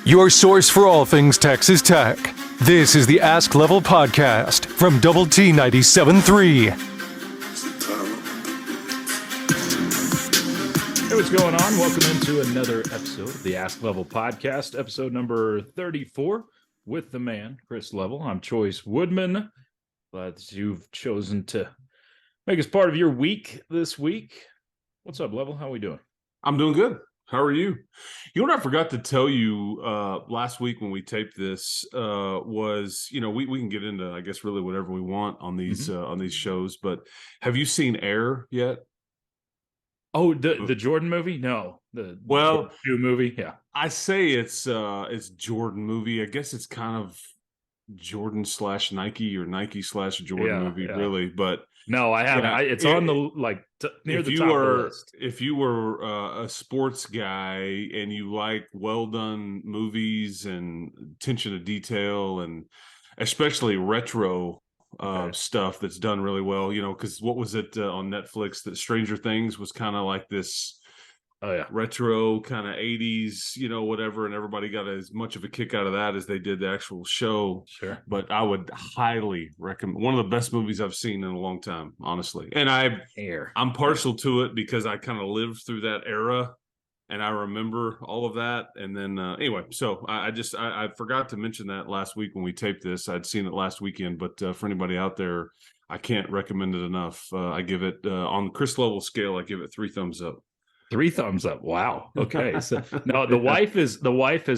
Your source for all things Texas Tech. This is the Ask Level podcast from Double T 97.3. Hey, what's going on? Welcome into another episode of the Ask Level podcast, episode number 34, with the man, Chris Level. I'm Chois Woodman. Glad that you've chosen to make us part of your week this week. What's up, Level? How are we doing? I'm doing good. How are you? You know what I forgot to tell you last week when we taped this was, we can get into, I guess, really whatever we want on these shows. But have you seen Air yet? Oh, the Jordan movie? No, the new movie. Yeah, I say it's Jordan movie. I guess it's kind of Jordan / Nike or Nike / Jordan movie, really. But no, I haven't. It's on the near the top of the list. If you were a sports guy and you like well done movies and attention to detail and especially retro stuff that's done really well, because what was it on Netflix that Stranger Things was kind of like this. Oh yeah, retro kind of 80s, whatever, and everybody got as much of a kick out of that as they did the actual show. Sure. But I would highly recommend, one of the best movies I've seen in a long time, honestly. And I'm partial to it because I kind of lived through that era and I remember all of that. And then anyway, so I forgot to mention that last week when we taped this. I'd seen it last weekend, but for anybody out there, I can't recommend it enough. I give it on the Chris Level scale, I give it 3 thumbs up. 3 thumbs up. Wow. Okay. So no, the wife is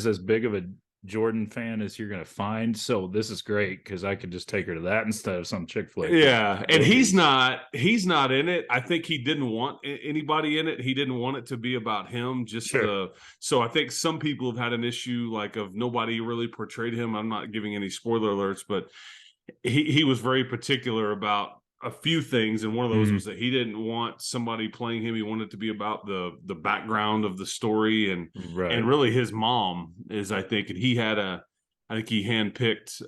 as big of a Jordan fan as you're going to find. So this is great because I could just take her to that instead of some chick flick. Yeah, and he's not in it. I think he didn't want anybody in it. He didn't want it to be about him. So I think some people have had an issue of nobody really portrayed him. I'm not giving any spoiler alerts, but he was very particular about a few things, and one of those was that he didn't want somebody playing him. He wanted it to be about the background of the story, and really his mom is, I think, and he he handpicked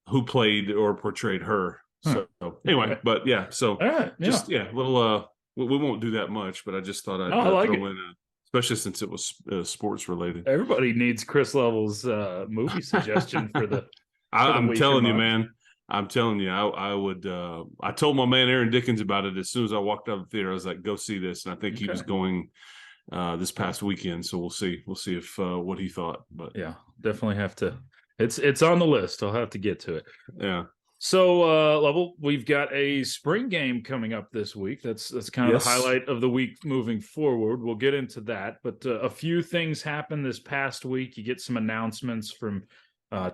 who played or portrayed her. So anyway, but yeah, so little. We won't do that much, but I just thought I'd throw in, especially since it was sports related. Everybody needs Chris Level's movie suggestion for the. I'm telling you, man. I'm telling you, I would. I told my man Aaron Dickens about it as soon as I walked out of the theater. I was like, "Go see this," and I think he was going this past weekend. So we'll see. We'll see if what he thought. But yeah, definitely have to. It's on the list. I'll have to get to it. Yeah. So Level, we've got a spring game coming up this week. That's kind of the highlight of the week moving forward. We'll get into that, but a few things happened this past week. You get some announcements from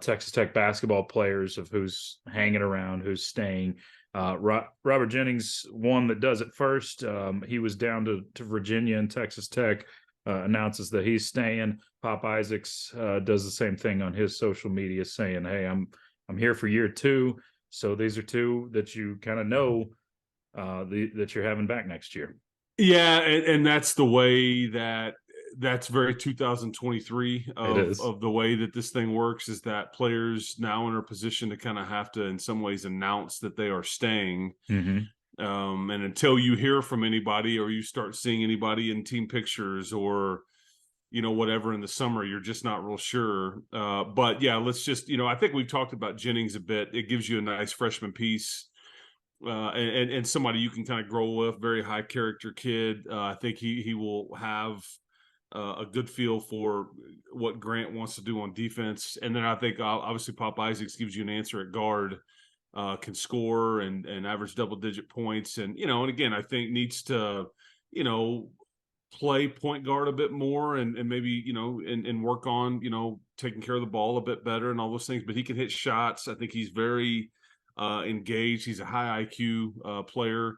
Texas Tech basketball players of who's hanging around, who's staying. Robert Jennings, one that does it first. He was down to Virginia, and Texas Tech announces that he's staying. Pop Isaacs does the same thing on his social media, saying, "Hey, I'm here for year 2." So these are 2 that you kind of know that you're having back next year. Yeah, and that's the way that's very 2023 of the way that this thing works, is that players now in a position to kind of have to, in some ways, announce that they are staying. And until you hear from anybody or you start seeing anybody in team pictures or, whatever in the summer, you're just not real sure. But yeah, let's just, I think we've talked about Jennings a bit. It gives you a nice freshman piece. And somebody you can kind of grow with, very high character kid. I think he will have a good feel for what Grant wants to do on defense. And then I think obviously Pop Isaacs gives you an answer at guard, can score and average double-digit points. And, and again, I think needs to, play point guard a bit more and maybe, and work on, taking care of the ball a bit better and all those things. But he can hit shots. I think he's very engaged. He's a high IQ player.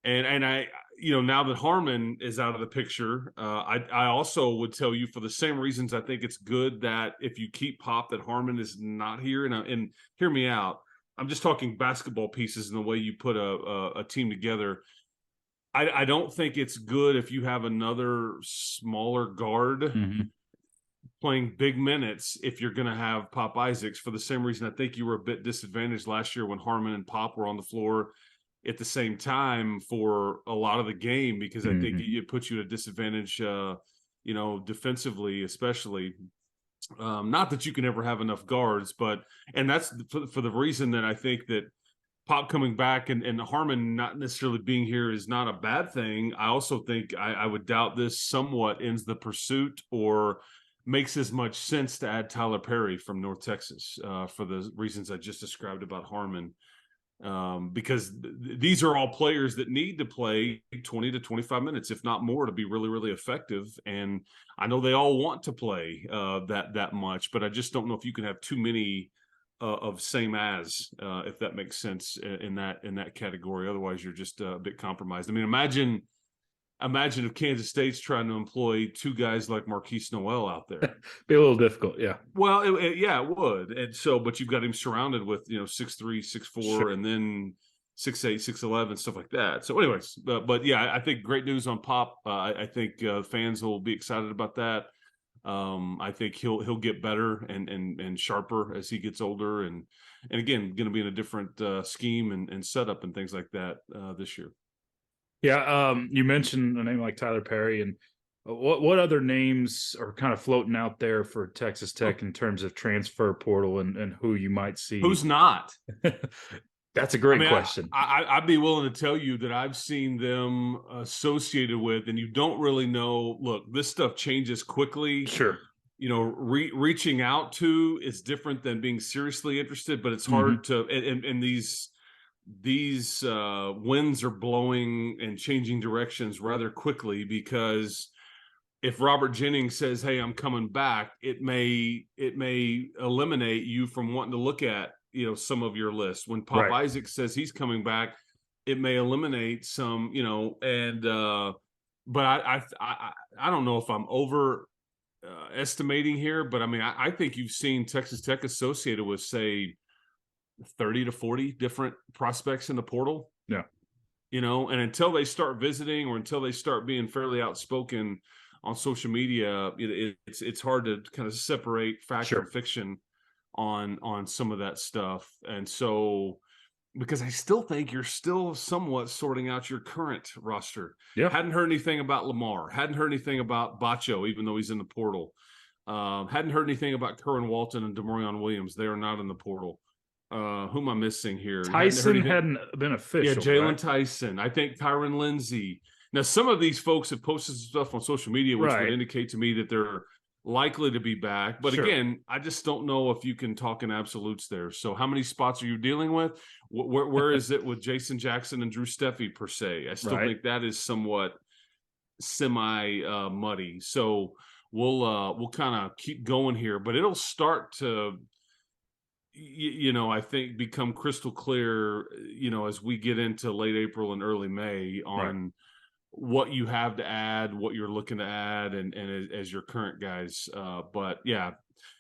And I, now that Harmon is out of the picture, I also would tell you, for the same reasons, I think it's good that if you keep Pop, that Harmon is not here. And hear me out. I'm just talking basketball pieces and the way you put a team together. I don't think it's good if you have another smaller guard playing big minutes if you're going to have Pop Isaacs, for the same reason I think you were a bit disadvantaged last year when Harmon and Pop were on the floor at the same time for a lot of the game, because I think it puts you at a disadvantage, defensively especially. Not that you can ever have enough guards, and that's for the reason that I think that Pop coming back and Harmon not necessarily being here is not a bad thing. I also think I would doubt this somewhat ends the pursuit or makes as much sense to add Tyler Perry from North Texas for the reasons I just described about Harmon. Because these are all players that need to play 20 to 25 minutes, if not more, to be really, really effective. And I know they all want to play that much, but I just don't know if you can have too many of same as, if that makes sense in that category. Otherwise, you're just a bit compromised. I mean, imagine if Kansas State's trying to employ two guys like Marquise Noel out there. Be a little difficult, yeah. Well, it would. And so, but you've got him surrounded with 6'3", 6'4", sure. and then 6'8", 6'11", stuff like that. So, anyways, but yeah, I think great news on Pop. I think fans will be excited about that. I think he'll get better and sharper as he gets older, and again, going to be in a different scheme and setup and things like that this year. Yeah, you mentioned a name like Tyler Perry, and what other names are kind of floating out there for Texas Tech in terms of transfer portal and who you might see? Who's not? That's a great question. I'd be willing to tell you that I've seen them associated with, and you don't really know. Look, this stuff changes quickly. Sure. Reaching out to is different than being seriously interested, but it's hard to. And these winds are blowing and changing directions rather quickly, because if Robert Jennings says, "Hey, I'm coming back," it may eliminate you from wanting to look at some of your list. When Pop Isaacs says he's coming back, it may eliminate some, but I don't know if I'm over estimating here, but I mean, I think you've seen Texas Tech associated with, say, 30 to 40 different prospects in the portal. Yeah. And until they start visiting or until they start being fairly outspoken on social media, it's hard to kind of separate fact from fiction on some of that stuff. And so, because I still think you're still somewhat sorting out your current roster. Yeah. Hadn't heard anything about Lamar. Hadn't heard anything about Bacho, even though he's in the portal. Hadn't heard anything about Kerwin Walton and DeMarion Williams. They are not in the portal. Who am I missing here? Tyson hadn't been official. Yeah, Jalen Tyson. I think Tyron Lindsey. Now, some of these folks have posted stuff on social media, which would indicate to me that they're likely to be back. But again, I just don't know if you can talk in absolutes there. So how many spots are you dealing with? Where is it with Jason Jackson and Drew Steffi per se? I still think that is somewhat semi-muddy. So we'll kind of keep going here, but it'll start to I think become crystal clear, as we get into late April and early May on what you have to add, what you're looking to add, and as your current guys. But yeah,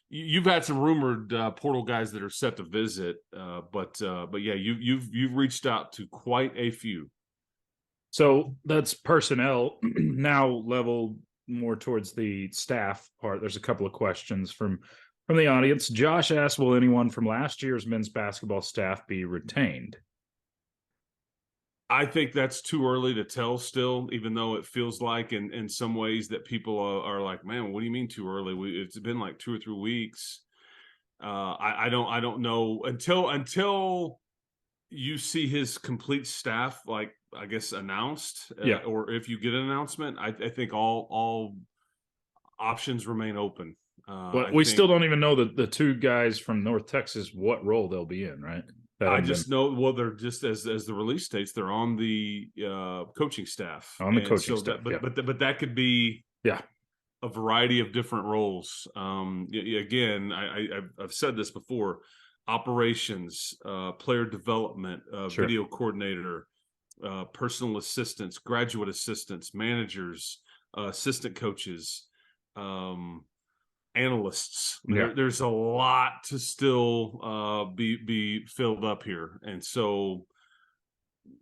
you've had some rumored portal guys that are set to visit. But yeah, you've reached out to quite a few. So that's personnel. Now level more towards the staff part. There's a couple of questions from the audience. Josh asked, will anyone from last year's men's basketball staff be retained? I think that's too early to tell still, even though it feels like in some ways that people are like, man, what do you mean too early? It's been like 2 or 3 weeks. I don't know until you see his complete staff, like, I guess, announced, or if you get an announcement. I think all options remain open. But we still don't even know the two guys from North Texas what role they'll be in, right? I just know, well, they're just as the release states, they're on the coaching staff. On the coaching staff, but that could be a variety of different roles. Again, I've said this before: operations, player development, video coordinator, personal assistants, graduate assistants, managers, assistant coaches, analysts. There's a lot to still be filled up here, and so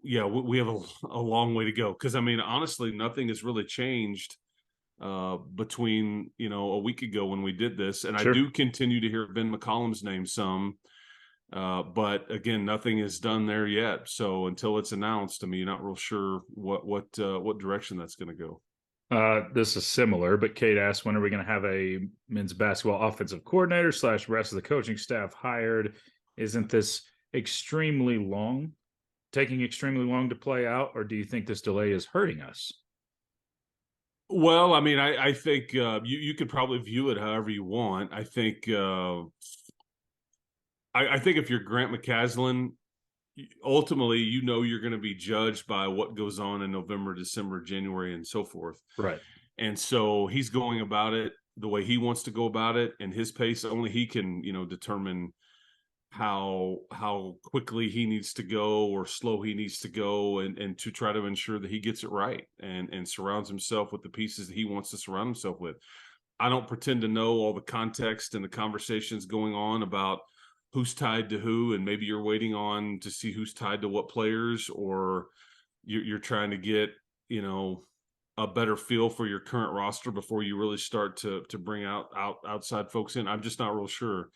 we have a long way to go, because I mean, honestly, nothing has really changed between a week ago when we did this, and I do continue to hear Ben McCollum's name some, but again, nothing is done there yet. So until it's announced, I mean, you're not real sure what direction that's going to go. This is similar, but Kate asked, when are we going to have a men's basketball offensive coordinator / rest of the coaching staff hired? Isn't this taking extremely long to play out, or do you think this delay is hurting us? Well, I mean, I think you could probably view it however you want. I think I think if you're Grant McCaslin, ultimately, you're going to be judged by what goes on in November, December, January, and so forth. Right. And so he's going about it the way he wants to go about it, and his pace. Only he can, determine how quickly he needs to go or slow he needs to go, and to try to ensure that he gets it right and surrounds himself with the pieces that he wants to surround himself with. I don't pretend to know all the context and the conversations going on about who's tied to who, and maybe you're waiting on to see who's tied to what players, or you're trying to get, a better feel for your current roster before you really start to bring outside folks in. I'm just not real sure.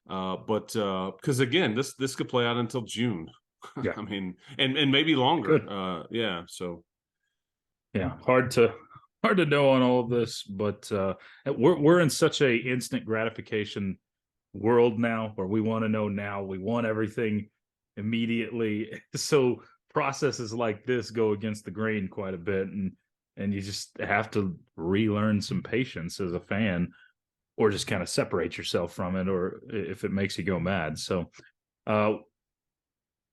But because again, this could play out until June. Yeah. I mean, and maybe longer. Yeah. So yeah, hard to know on all of this, but we're in such a instant gratification world now, where we want to know now. We want everything immediately. So processes like this go against the grain quite a bit, and you just have to relearn some patience as a fan, or just kind of separate yourself from it, or if it makes you go mad. So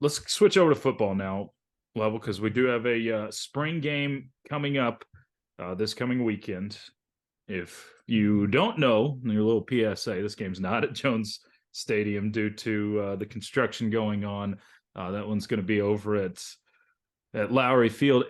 let's switch over to football now, Level, because we do have a spring game coming up this coming weekend. If you don't know, your little PSA, this game's not at Jones Stadium due to the construction going on. That one's going to be over at Lowry Field.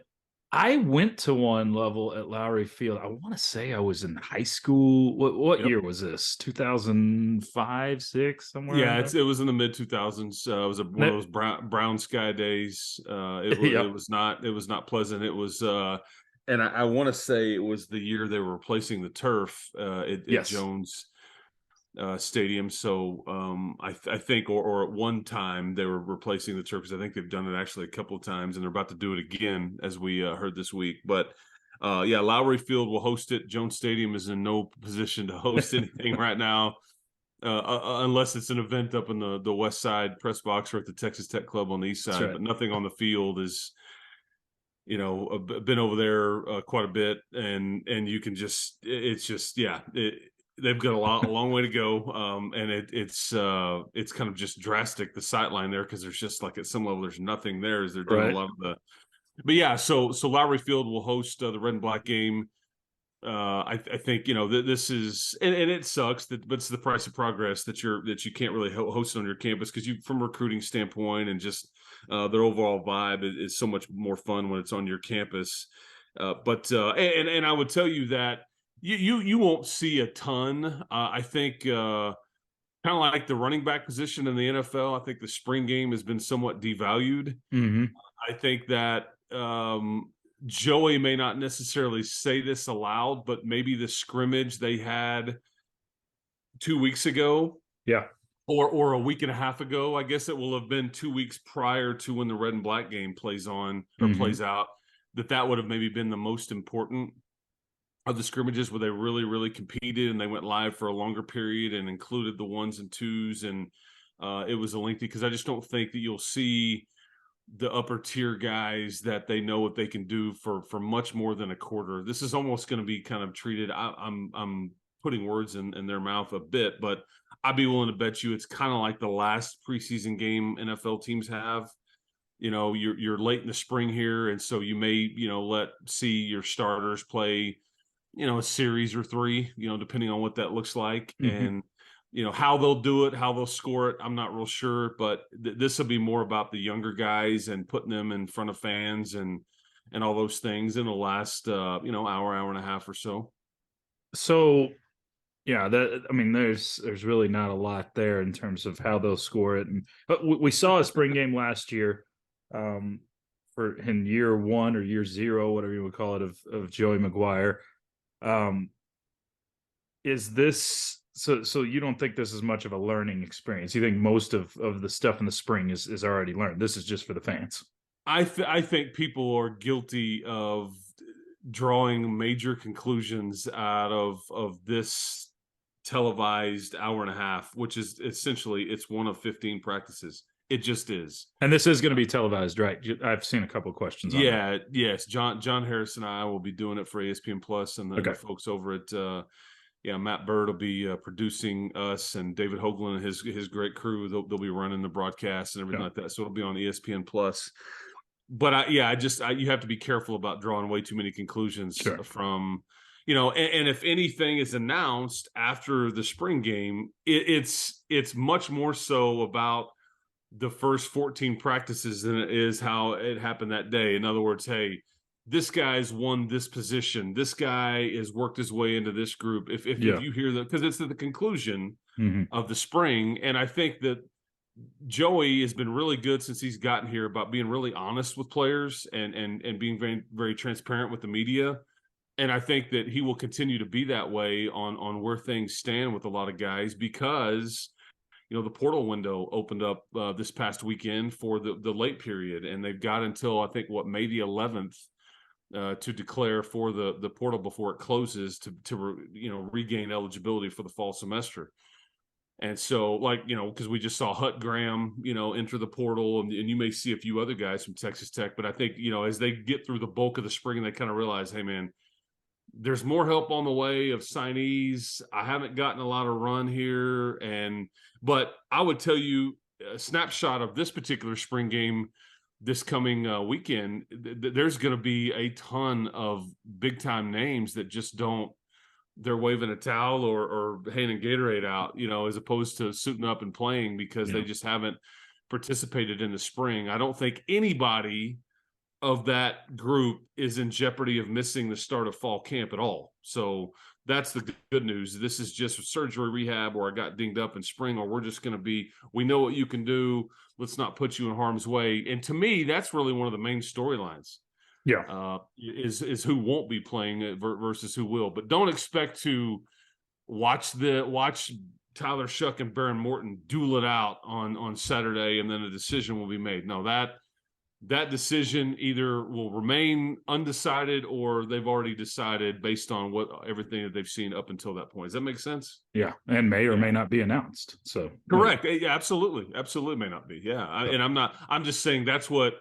I went to one, Level, at Lowry Field. I want to say I was in high school. What year was this? 2005, 6, somewhere? Yeah, it was in the mid 2000s. It was one of those brown sky days. It was not pleasant. It was and I want to say it was the year they were replacing the turf at Jones Stadium. So I think, or at one time they were replacing the turf, because I think they've done it actually a couple of times, and they're about to do it again, as we heard this week. But Lowry Field will host it. Jones Stadium is in no position to host anything right now, unless it's an event up in the West Side press box or at the Texas Tech Club on the East Side. Right. But nothing on the field is. Been over there quite a bit, and you can just, it's just, they've got a long way to go. And it's kind of just drastic, the sight line there, because there's just, like, at some level, there's nothing there as they're doing a lot of but so Lowry Field will host the red and black game. I think, this is, and it sucks but it's the price of progress that you can't really host it on your campus, because from a recruiting standpoint, and just their overall vibe is so much more fun when it's on your campus. But I would tell you that you won't see a ton. I think kind of like the running back position in the NFL. I think the spring game has been somewhat devalued. Mm-hmm. I think that Joey may not necessarily say this aloud, but maybe the scrimmage they had 2 weeks ago, or a week and a half ago, I guess it will have been 2 weeks prior to when the red and black game plays on or plays out, that would have maybe been the most important of the scrimmages, where they really, really competed, and they went live for a longer period and included the 1s and 2s, and it was a lengthy, because I just don't think that you'll see the upper tier guys that they know what they can do for much more than a quarter. This is almost going to be kind of treated, I'm putting words in their mouth a bit, but I'd be willing to bet you it's kind of like the last preseason game NFL teams have. You're late in the spring here, and so you may, see your starters play, a series or 3, depending on what that looks like. And how they'll do it, how they'll score it, I'm not real sure, but this will be more about the younger guys and putting them in front of fans and all those things in the last hour and a half or so. So there's really not a lot there in terms of how they'll score it. But we saw a spring game last year, for in year 1 or year 0, whatever you would call it, of Joey McGuire. Is this so you don't think this is much of a learning experience? You think most of the stuff in the spring is already learned? This is just for the fans. I think people are guilty of drawing major conclusions out of this televised hour and a half, which is essentially it's one of 15 practices. It just is. And this is going to be televised, right? I've seen a couple of questions on that. Yes. John Harris and I will be doing it for ESPN Plus, and the folks over at Matt Bird will be producing us, and David Hoagland and his great crew. They'll be running the broadcast and everything like that. So it'll be on ESPN Plus. But you have to be careful about drawing way too many conclusions from, and if anything is announced after the spring game, it's much more so about the first 14 practices than it is how it happened that day. In other words, hey, this guy's won this position. This guy has worked his way into this group. If you hear that, because it's at the conclusion of the spring. And I think that Joey has been really good since he's gotten here about being really honest with players and being very, very transparent with the media. And I think that he will continue to be that way on where things stand with a lot of guys, because the portal window opened up this past weekend for the late period, and they've got until I think May the 11th to declare for the portal before it closes to regain eligibility for the fall semester. And so, because we just saw Hut Graham, enter the portal, and you may see a few other guys from Texas Tech. But I think, as they get through the bulk of the spring, they kind of realize, hey, man, there's more help on the way of signees. I haven't gotten a lot of run here. But I would tell you a snapshot of this particular spring game this coming weekend, there's going to be a ton of big-time names that just don't, they're waving a towel or handing Gatorade out, as opposed to suiting up and playing because they just haven't participated in the spring. I don't think anybody of that group is in jeopardy of missing the start of fall camp at all. So that's the good news. This is just surgery rehab, or I got dinged up in spring, or we're just going to be, we know what you can do. Let's not put you in harm's way. And to me, that's really one of the main storylines. Is who won't be playing versus who will. But don't expect to watch Tyler Shuck and Baron Morton duel it out on Saturday, and then a decision will be made. No, that decision either will remain undecided, or they've already decided based on everything that they've seen up until that point. Does that make sense? Yeah, and may or may not be announced. So correct. Yeah, absolutely may not be. Yeah, I'm just saying that's what.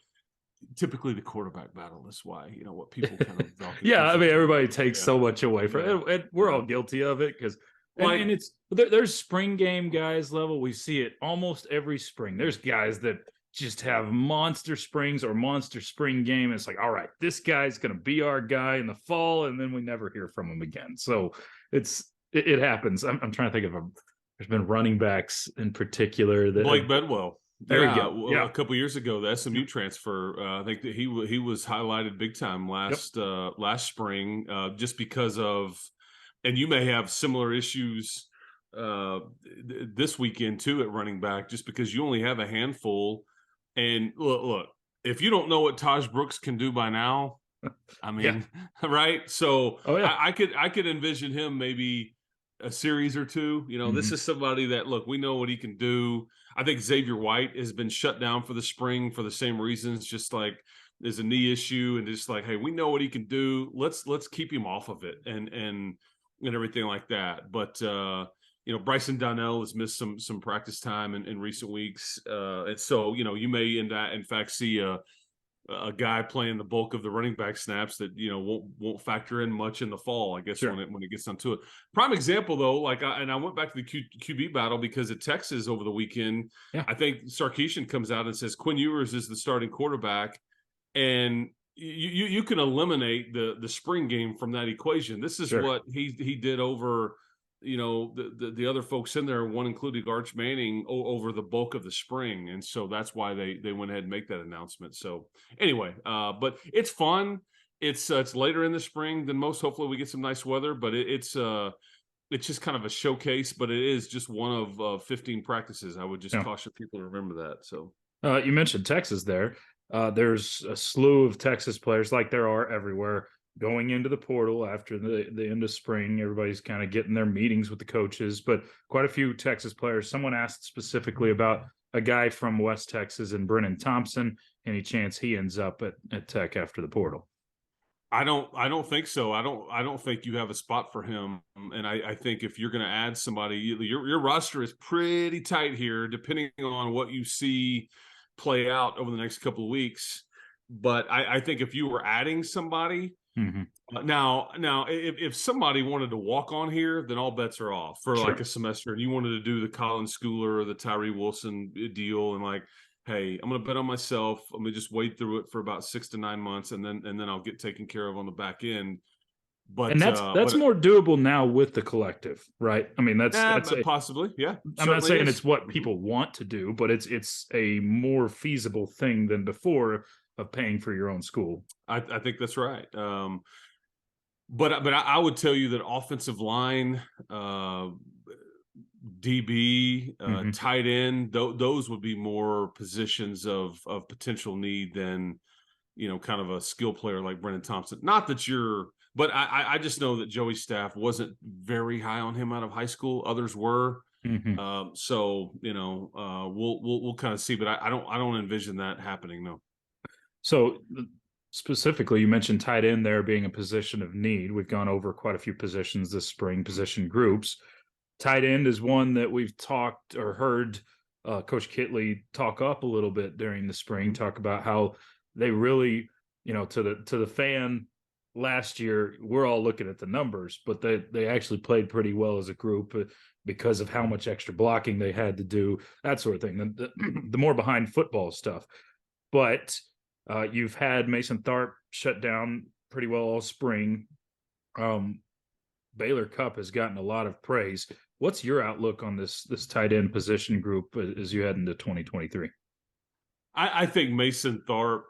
Typically the quarterback battle is why, what people kind of everybody takes so much away from it, and we're all guilty of it because and it's there's spring game guys level. We see it almost every spring. There's guys that just have monster springs or monster spring game. It's like, all right, this guy's going to be our guy in the fall, and then we never hear from him again. So it happens. I'm trying to think of there's been running backs in particular that Blake Bedwell. There you go. Yeah. A couple years ago, the SMU transfer, I think that he was highlighted big time last spring, just because of, and you may have similar issues this weekend too at running back, just because you only have a handful. And look, if you don't know what Taj Brooks can do by now, I mean, right? So I could envision him maybe a series or two. This is somebody that, look, we know what he can do. I think Xavier White has been shut down for the spring for the same reasons, just like there's a knee issue, and just like, hey, we know what he can do. Let's keep him off of it and everything like that. But Bryson Donnell has missed some practice time in recent weeks, and so you may in fact see a guy playing the bulk of the running back snaps that won't factor in much in the fall, I guess, when it gets down to it. Prime example though, I went back to the QB battle because at Texas over the weekend, I think Sarkisian comes out and says Quinn Ewers is the starting quarterback, and you can eliminate the spring game from that equation. This is what he did over the other folks in there, one including Arch Manning, over the bulk of the spring. And so that's why they went ahead and make that announcement. So anyway, but it's fun. It's later in the spring than most. Hopefully we get some nice weather, but it's just kind of a showcase, but it is just one of 15 practices. I would just caution people to remember that. So you mentioned Texas there. There's a slew of Texas players, like there are everywhere, going into the portal after the end of spring. Everybody's kind of getting their meetings with the coaches, but quite a few Texas players. Someone asked specifically about a guy from West Texas and Brennan Thompson. Any chance he ends up at Tech after the portal? I don't think so. I don't think you have a spot for him. And I think if you're going to add somebody, your roster is pretty tight here, depending on what you see play out over the next couple of weeks. But I think if you were adding somebody, now if somebody wanted to walk on here, then all bets are off for like a semester, and you wanted to do the Colin Schooler or the Tyree Wilson deal, and like, hey, I'm going to bet on myself. I'm going to just wade through it for about 6 to 9 months, and then I'll get taken care of on the back end. But that's more doable now with the collective, right? I mean, that's possibly, yeah. I'm not saying it's what people want to do, but it's a more feasible thing than before of paying for your own school. I think that's right. But I would tell you that offensive line, DB, tight end, those would be more positions of potential need than, kind of a skill player like Brennan Thompson. Not that but I just know that Joey's staff wasn't very high on him out of high school. Others were. So, we'll kind of see, but I don't envision that happening. No. So specifically, you mentioned tight end there being a position of need. We've gone over quite a few positions this spring, position groups. Tight end is one that we've talked or heard Coach Kitley talk up a little bit during the spring, talk about how they really, to the fan last year, we're all looking at the numbers, but they actually played pretty well as a group because of how much extra blocking they had to do, that sort of thing, the more behind football stuff. But you've had Mason Tharp shut down pretty well all spring. Baylor Cup has gotten a lot of praise. What's your outlook on this tight end position group as you head into 2023? I think Mason Tharp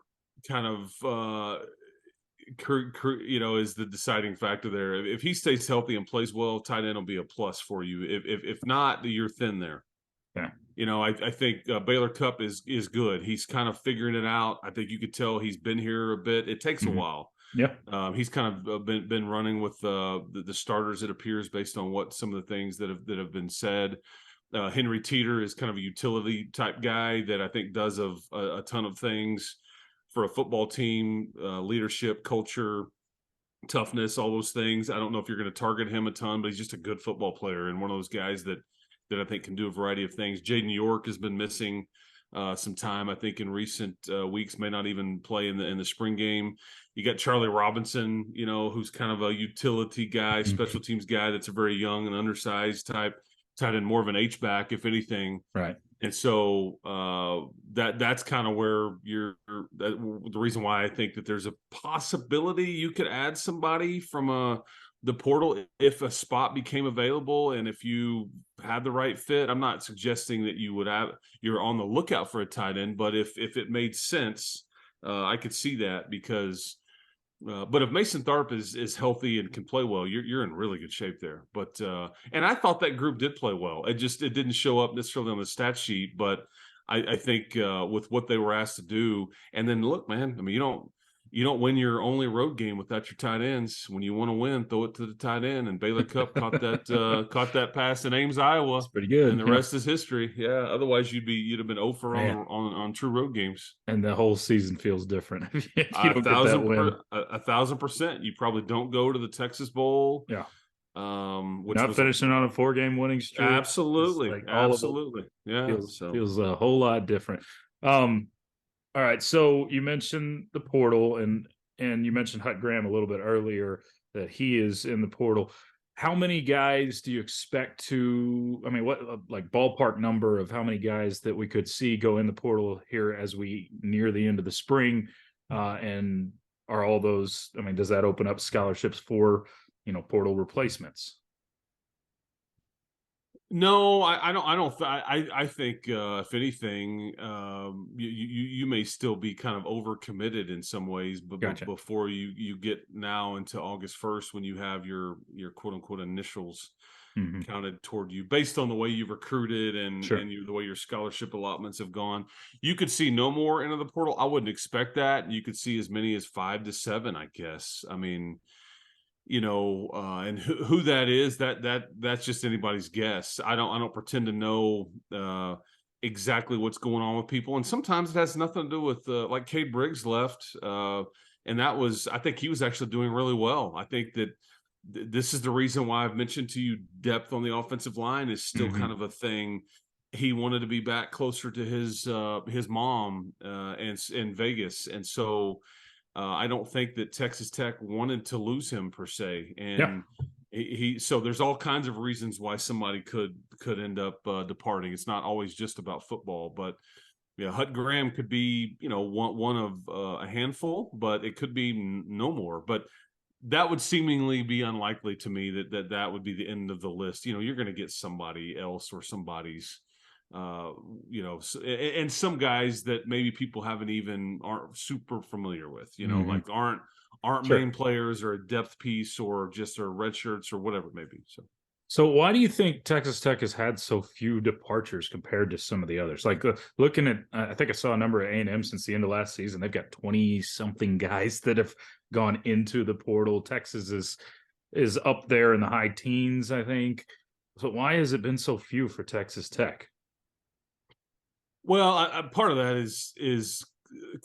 kind of, is the deciding factor there. If he stays healthy and plays well, tight end will be a plus for you. If not, you're thin there. Yeah. I think Baylor Cup is good. He's kind of figuring it out. I think you could tell he's been here a bit. It takes a while. Yeah. He's kind of been running with the starters, it appears, based on what some of the things that have been said. Henry Teeter is kind of a utility type guy that I think does a ton of things for a football team, leadership, culture, toughness, all those things. I don't know if you're going to target him a ton, but he's just a good football player and one of those guys that I think can do a variety of things. Jaden York has been missing some time, I think, in recent weeks, may not even play in the spring game. You got Charlie Robinson, who's kind of a utility guy, special teams guy that's a very young and undersized type, tight end, more of an H-back, if anything. Right. And so that's kind of where the reason why I think that there's a possibility you could add somebody from the portal if a spot became available and if you had the right fit. I'm not suggesting that you're on the lookout for a tight end, but if it made sense, I could see that because but if Mason Tharp is healthy and can play well, you're in really good shape there. But and I thought that group did play well. It didn't show up necessarily on the stat sheet, but I think with what they were asked to do, and then look, man, I mean, you don't win your only road game without your tight ends. When you want to win, throw it to the tight end. And Baylor Cup caught that pass in Ames, Iowa. That's pretty good. And the rest is history. Yeah. Otherwise, you'd have been 0 for on true road games. And the whole season feels different. If you don't get that win. 1,000%. You probably don't go to the Texas Bowl. Yeah. Which not finishing on a 4-game winning streak. Absolutely. Absolutely. Yeah. Feels a whole lot different. All right, so you mentioned the portal, and you mentioned Hut Graham a little bit earlier that he is in the portal. How many guys do you expect to? I mean, what like ballpark number of how many guys that we could see go in the portal here as we near the end of the spring? And are all those? I mean, does that open up scholarships for portal replacements? No, I don't. I think if anything, you may still be kind of overcommitted in some ways, but Gotcha. Before you get now into August 1st, when you have your quote unquote initials counted toward you based on the way you've recruited and the way your scholarship allotments have gone, you could see no more into the portal. I wouldn't expect that. You could see as many as 5 to 7, I guess. I mean, and who that is, that's just anybody's guess. I don't pretend to know exactly what's going on with people, and sometimes it has nothing to do with like Cade Briggs left. And I think he was actually doing really well. I think that this is the reason why I've mentioned to you depth on the offensive line is still kind of a thing. He wanted to be back closer to his mom in Vegas. And so I don't think that Texas Tech wanted to lose him per se. And so there's all kinds of reasons why somebody could end up departing. It's not always just about football, but yeah, Hut Graham could be, one of a handful, but it could be no more. But that would seemingly be unlikely to me that would be the end of the list. You're going to get somebody else or somebody's, and some guys that maybe people aren't super familiar with, like aren't main players or a depth piece or just are red shirts or whatever it may be. So why do you think Texas Tech has had so few departures compared to some of the others? Like looking at, I think I saw a number at A&M since the end of last season. They've got 20-something guys that have gone into the portal. Texas is up there in the high teens, I think. So why has it been so few for Texas Tech? Well, part of that is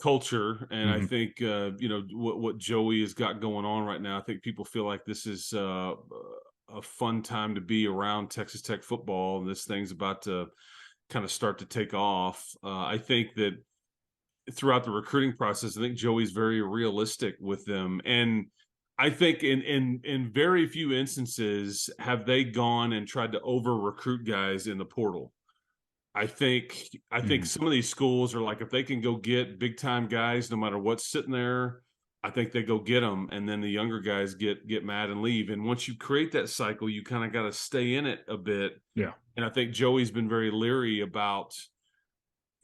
culture, and I think what Joey has got going on right now. I think people feel like this is a fun time to be around Texas Tech football, and this thing's about to kind of start to take off. I think that throughout the recruiting process, I think Joey's very realistic with them, and I think in very few instances have they gone and tried to over recruit guys in the portal. I think some of these schools are like, if they can go get big time guys, no matter what's sitting there, I think they go get them, and then the younger guys get mad and leave. And once you create that cycle, you kind of got to stay in it a bit. Yeah. And I think Joey's been very leery about,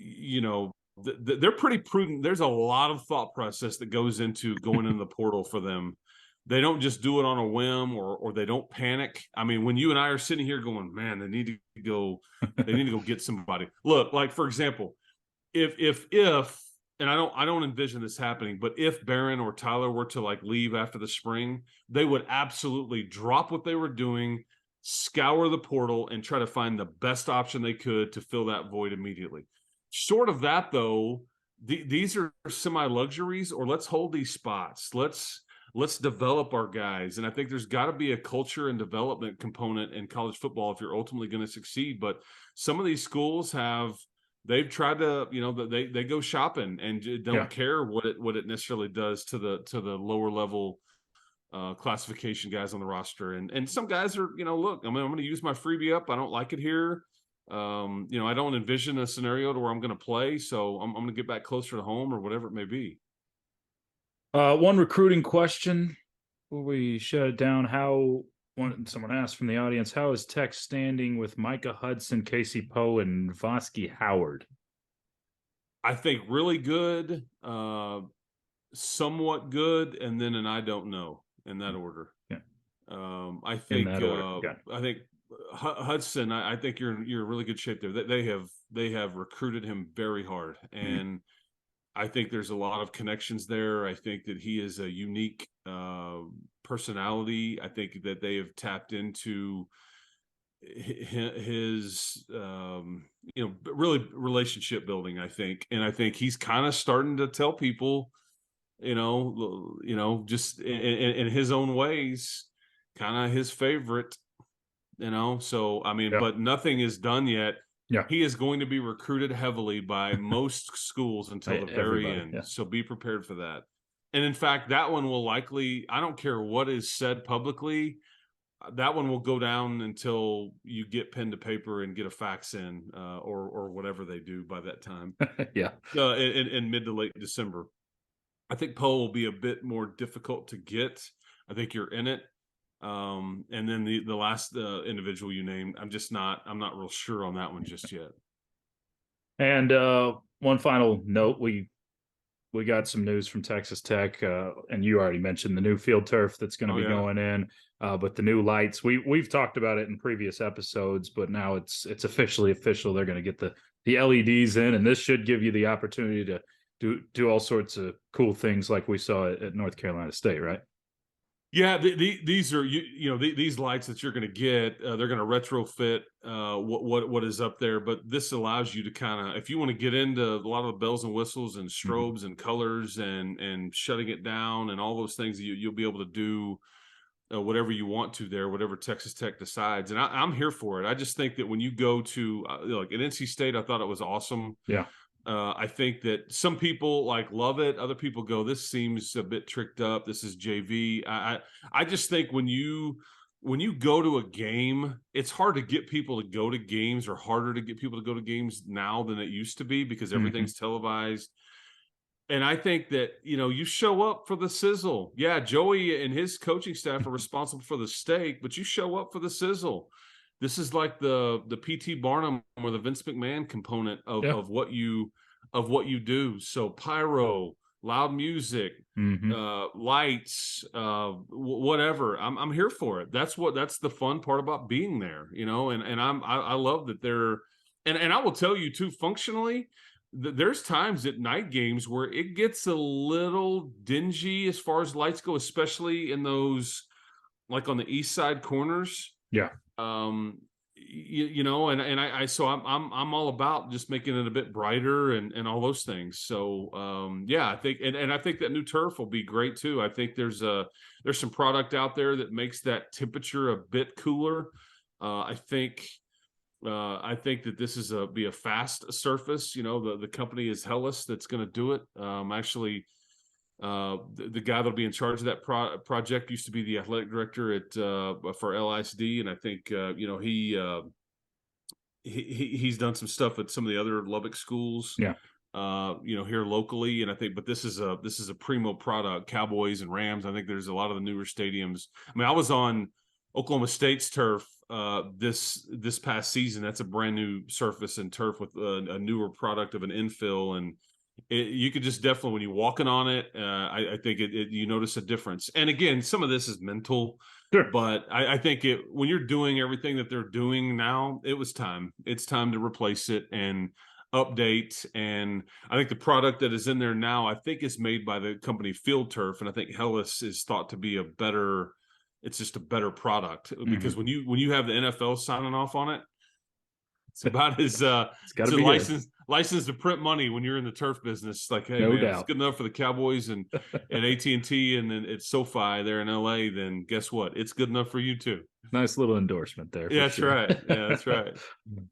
they're pretty prudent. There's a lot of thought process that goes into going in the portal for them. They don't just do it on a whim or they don't panic. I mean, when you and I are sitting here going, man, they need to go get somebody. Look, like for example, if and I don't envision this happening, but if Barron or Tyler were to like leave after the spring, they would absolutely drop what they were doing, scour the portal, and try to find the best option they could to fill that void immediately. Short of that, though, these are semi-luxuries, or let's hold these spots. Let's develop our guys. And I think there's got to be a culture and development component in college football if you're ultimately going to succeed. But some of these schools they've tried to, they go shopping and don't care what it necessarily does to the lower level classification guys on the roster. And some guys are, look, I'm going to use my freebie up. I don't like it here. I don't envision a scenario to where I'm going to play. So I'm going to get back closer to home or whatever it may be. One recruiting question before we shut it down. Someone asked from the audience, how is Tech standing with Micah Hudson, Casey Poe, and Vosky Howard? I think really good, somewhat good, and then an I don't know in that order. Yeah. I think Hudson, I think you're in really good shape there. They have recruited him very hard, and I think there's a lot of connections there. I think that he is a unique personality. I think that they have tapped into his really relationship building, I think. And I think he's kind of starting to tell people, just in his own ways, kind of his favorite, so, I mean, but nothing is done yet. Yeah. He is going to be recruited heavily by most schools until the very end. Yeah. So be prepared for that. And in fact, that one will likely, I don't care what is said publicly, that one will go down until you get pen to paper and get a fax in or whatever they do by that time. In mid to late December. I think Poe will be a bit more difficult to get. I think you're in it. And then the last individual you named, I'm not real sure on that one just yet. And one final note, we got some news from Texas Tech, and you already mentioned the new field turf that's going to be going in, but the new lights. We've talked about it in previous episodes, but now it's officially official. They're going to get the LEDs in, and this should give you the opportunity to do all sorts of cool things like we saw at North Carolina State, right? Yeah, these are these lights that you're going to get. They're going to retrofit what is up there, but this allows you to kind of, if you want to get into a lot of the bells and whistles and strobes and colors and shutting it down and all those things, you'll be able to do whatever you want to there, whatever Texas Tech decides. And I'm here for it. I just think that when you go to like at NC State, I thought it was awesome. Yeah. I think that some people love it. Other people go, this seems a bit tricked up. This is JV. I just think when you go to a game, it's hard to get people to go to games, or harder to get people to go to games now than it used to be, because everything's televised. And I think that, you show up for the sizzle. Yeah, Joey and his coaching staff are responsible for the steak, but you show up for the sizzle. This is like the P.T. Barnum or the Vince McMahon component of what you do. So pyro, loud music, lights, whatever. I'm here for it. That's the fun part about being there, And I love that they're, and I will tell you too, functionally, there's times at night games where it gets a little dingy as far as lights go, especially in those like on the east side corners. Yeah. And so I'm all about just making it a bit brighter and all those things. So I think and I think that new turf will be great too. I think there's some product out there that makes that temperature a bit cooler. I think that this is be a fast surface. The company is Hellas that's going to do it. Actually, the guy that'll be in charge of that project used to be the athletic director for LISD, and I think he's done some stuff at some of the other Lubbock schools. Yeah. Here locally, and I think, but this is a primo product. Cowboys and Rams. I think there's a lot of the newer stadiums. I mean, I was on Oklahoma State's turf this past season. That's a brand new surface and turf with a newer product of an infill, and you could just definitely, when you're walking on it, I think you notice a difference. And again, some of this is mental, sure, but I think when you're doing everything that they're doing now, it's time to replace it and update. And I think the product that is in there now, I think is made by the company Field Turf, and I think Hellas is thought to be it's just a better product, because when you have the NFL signing off on it, it's about as it's licensed to print money when you're in the turf business. Like, hey, no man, doubt. It's good enough for the Cowboys and AT&T, and then it's SoFi there in LA. Then guess what? It's good enough for you too. Nice little endorsement there. Yeah, that's right. Yeah, that's right.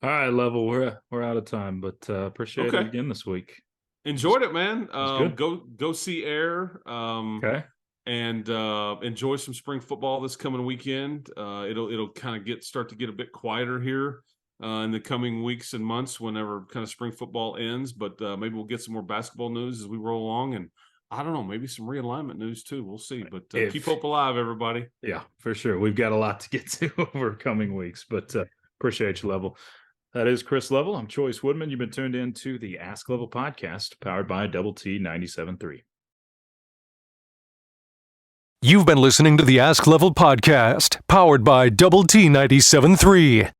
All right, Level. We're out of time, but appreciate it again this week. Enjoyed it, man. Go see Air. Okay. And enjoy some spring football this coming weekend. It'll kind of start to get a bit quieter here in the coming weeks and months whenever kind of spring football ends. But maybe we'll get some more basketball news as we roll along, and I don't know, maybe some realignment news too. We'll see. But keep hope alive, everybody. Yeah, for sure. We've got a lot to get to over coming weeks, but appreciate you, Level. That is Chris Level. I'm Chois Woodman. You've been tuned in to the Ask Level podcast, powered by Double T 97.3. You've been listening to the Ask Level podcast, powered by Double T 97.3.